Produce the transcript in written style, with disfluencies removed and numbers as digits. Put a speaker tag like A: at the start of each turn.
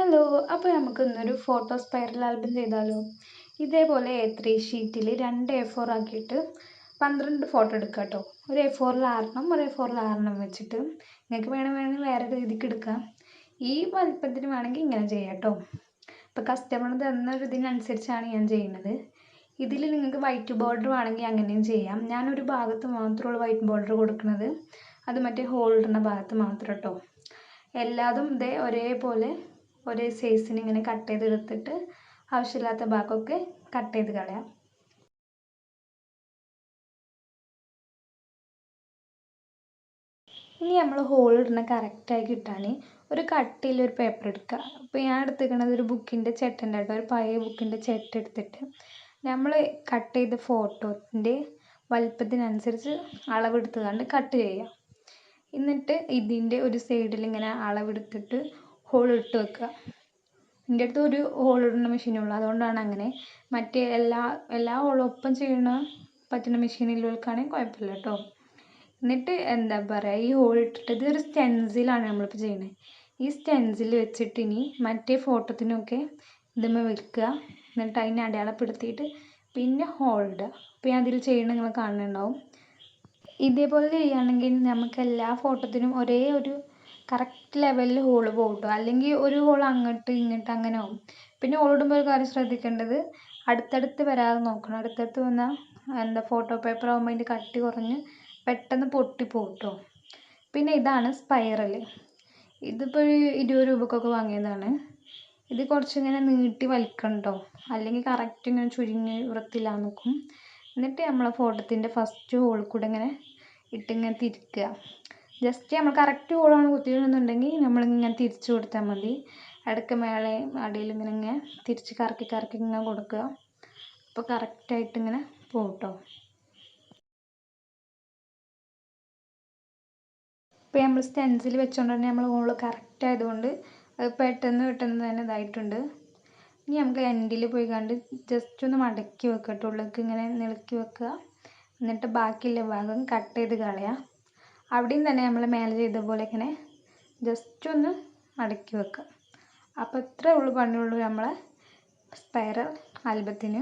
A: Hello, അപ്പോൾ നമുക്ക് ഇന്നൊരു ഫോട്ടോ സ്പൈറൽ ആൽബം ചെയ്താലോ? ഇതേപോലെ A3 ഷീറ്റിൽ 2 A4 ആക്കിയിട്ട് 12 ഫോട്ടോ എടുക്കുക കേട്ടോ. ഒരു A4ൽ 6 ഒരു A4ൽ 6 വെച്ചിട്ട് നിങ്ങൾക്ക് വേണമെങ്കിൽ വേറെ രീതിക്ക് എടുക്കാം. ഈ വലിപ്പത്തിന് വേണമെങ്കിൽ ഇങ്ങനെ ചെയ്യാം കേട്ടോ. ഇപ്പോൾ കസ്റ്റമർ തന്ന ഒരു ഇതിനനുസരിച്ചാണ് ഞാൻ ചെയ്യുന്നത്. ഇതിൽ നിങ്ങൾക്ക് വൈറ്റ് ബോർഡർ വേണമെങ്കിൽ അങ്ങനെയും ചെയ്യാം. ഞാനൊരു ഭാഗത്ത് മാത്രമുള്ള വൈറ്റ് ബോർഡർ കൊടുക്കുന്നത്, അത് മറ്റേ ഹോൾഡറിൻ്റെ ഭാഗത്ത് മാത്രം കേട്ടോ. എല്ലാതും ഇതേ ഒരേപോലെ ഒരേ സൈസിന് ഇങ്ങനെ കട്ട് ചെയ്തെടുത്തിട്ട് ആവശ്യമില്ലാത്ത ഭാഗമൊക്കെ കട്ട് ചെയ്ത് കളയാം. ഇനി നമ്മൾ ഹോൾ ഇടുന്ന കറക്റ്റായി കിട്ടാൻ ഒരു കട്ടിയിലൊരു പേപ്പർ എടുക്കുക. അപ്പോൾ ഞാൻ എടുത്തിരിക്കുന്നത് ഒരു ബുക്കിൻ്റെ ചെട്ടുണ്ട് കേട്ടോ. ഒരു പഴയ ബുക്കിൻ്റെ ചെട്ട് എടുത്തിട്ട് നമ്മൾ കട്ട് ചെയ്ത ഫോട്ടോൻ്റെ വലിപ്പത്തിനനുസരിച്ച് അളവെടുത്ത് കണ്ട് കട്ട് ചെയ്യുക. എന്നിട്ട് ഇതിൻ്റെ ഒരു സൈഡിൽ ഇങ്ങനെ അളവെടുത്തിട്ട് ഹോൾ ഇട്ട് വെക്കുക. എൻ്റെ അടുത്ത് ഒരു ഹോൾ ഇടുന്ന മെഷീനുള്ളൂ, അതുകൊണ്ടാണ് അങ്ങനെ. മറ്റേ എല്ലാ ഹോളും ഒപ്പം ചെയ്യണ പറ്റുന്ന മെഷീനിലുകൾക്കാണെങ്കിൽ കുഴപ്പമില്ല കേട്ടോ. എന്നിട്ട് എന്താ പറയുക, ഈ ഹോൾ ഇട്ടിട്ട് ഇതൊരു സ്റ്റെൻസിലാണ് നമ്മളിപ്പോൾ ചെയ്യുന്നത്. ഈ സ്റ്റെൻസിൽ വെച്ചിട്ട് ഇനി മറ്റേ ഫോട്ടോത്തിനൊക്കെ ഇതുമ്മേ വെക്കുക. എന്നിട്ട് അതിനെ അടയാളപ്പെടുത്തിയിട്ട് പിന്നെ ഹോൾ ഇടുക. അപ്പോൾ ഞാൻ അതിൽ ചെയ്യണ നിങ്ങൾ കാണുന്നുണ്ടാവും. ഇതേപോലെ ചെയ്യുകയാണെങ്കിൽ നമുക്ക് എല്ലാ ഫോട്ടോത്തിനും ഒരേ ഒരു കറക്റ്റ് ലെവലിൽ ഹോള് പോകും കേട്ടോ. അല്ലെങ്കിൽ ഒരു ഹോൾ അങ്ങോട്ട് ഇങ്ങോട്ട് അങ്ങനെ ആവും. പിന്നെ ഹോളിടുമ്പോൾ ഒരു കാര്യം ശ്രദ്ധിക്കേണ്ടത്, അടുത്തടുത്ത് വരാതെ നോക്കണം. അടുത്തടുത്ത് വന്നാൽ ഫോട്ടോ പേപ്പർ ആകുമ്പോൾ അതിൻ്റെ കട്ടി കുറഞ്ഞ് പെട്ടെന്ന് പൊട്ടിപ്പോകും കേട്ടോ. പിന്നെ ഇതാണ് സ്പൈറൽ. ഇതിപ്പോൾ ഒരു 20 രൂപക്കൊക്കെ വാങ്ങിയതാണ്. ഇത് കുറച്ചിങ്ങനെ നീട്ടി വലിക്കണം കേട്ടോ, അല്ലെങ്കിൽ കറക്റ്റ് ഇങ്ങനെ ചുരുങ്ങി വൃത്തിയില്ലാതെ നിൽക്കും. എന്നിട്ട് നമ്മളെ ഫോട്ടോത്തിൻ്റെ ഫസ്റ്റ് ഹോളിൽ കൂടെ ഇങ്ങനെ ഇട്ടിങ്ങനെ തിരിക്കുക. ജസ്റ്റ് നമ്മൾ കറക്റ്റ് ഹോളാണ് കുത്തിയിടുന്നുണ്ടെങ്കിൽ നമ്മളിങ്ങനെ തിരിച്ച് കൊടുത്താൽ മതി. ഇടയ്ക്ക് മേലെ അടിയിൽ ഇങ്ങനെ തിരിച്ച് കറക്കി ഇങ്ങനെ കൊടുക്കുക. അപ്പോൾ കറക്റ്റായിട്ട് ഇങ്ങനെ പോകും കേട്ടോ. ഇപ്പോൾ നമ്മൾ സ്റ്റെൻസിൽ വെച്ചുകൊണ്ട് തന്നെ നമ്മൾ ഹോള് കറക്റ്റ് ആയതുകൊണ്ട് അത് പെട്ടെന്ന് തന്നെ ഇതായിട്ടുണ്ട്. ഇനി നമുക്ക് എൻഡിൽ പോയി കണ്ട് ജസ്റ്റ് ഒന്ന് മടക്കി വെക്കുക കേട്ടോ. ഉള്ളിലേക്ക് ഇങ്ങനെ നിളക്കി വെക്കുക. എന്നിട്ട് ബാക്കിയുള്ള ഭാഗം കട്ട് ചെയ്ത് കളയുക. അവിടെയും തന്നെ നമ്മൾ മേലെ ചെയ്ത പോലെ ഇങ്ങനെ ജസ്റ്റ് ഒന്ന് മടക്കി വെക്കുക. അപ്പോൾ ഇത്രേ ഉള്ളൂ പണിയുള്ളൂ നമ്മളെ സ്പൈറൽ ആൽബത്തിന്.